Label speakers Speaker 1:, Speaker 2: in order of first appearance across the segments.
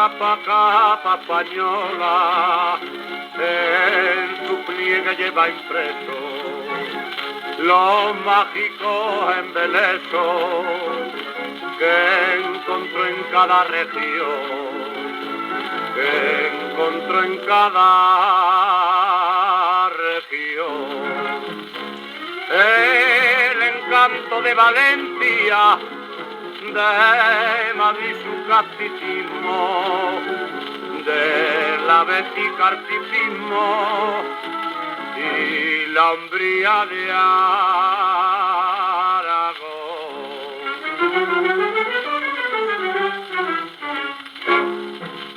Speaker 1: capa española, en su pliegue lleva impreso los mágicos embelesos que encontró en cada región, que encontró en cada región. El encanto de Valencia, de Madrid su casticismo, de la Bética articismo y la hombría de Aragón.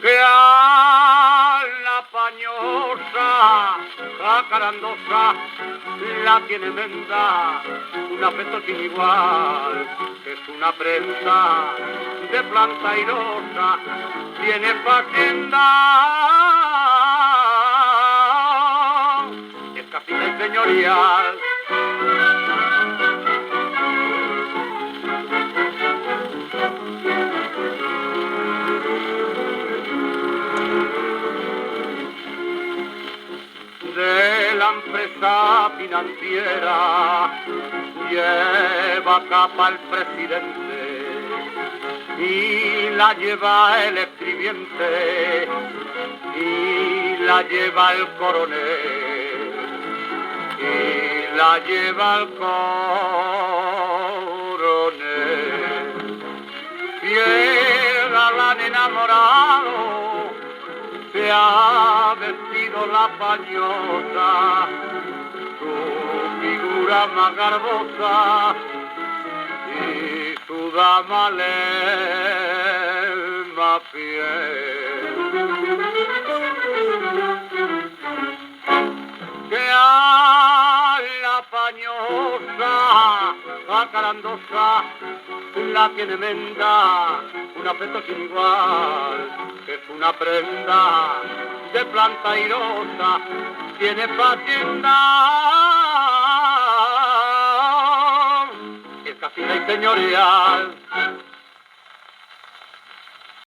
Speaker 1: Que a la pañosa, jacarandosa, la tiene menda, un afecto sin igual, que es una prenda de planta airosa, tiene facienda, es casita y señorial. De la empresa financiera lleva capa el presidente y la lleva el escribiente y la lleva el coronel y la lleva el coronel. Fiel galán enamorado se ha vestido la pañosa, su figura más garbosa y su dama le más fiel. Que a la pañosa, jacarandosa, la tiene menda, un afecto sin igual, que es una prenda de planta airosa, tiene facienda, es casita y señorial.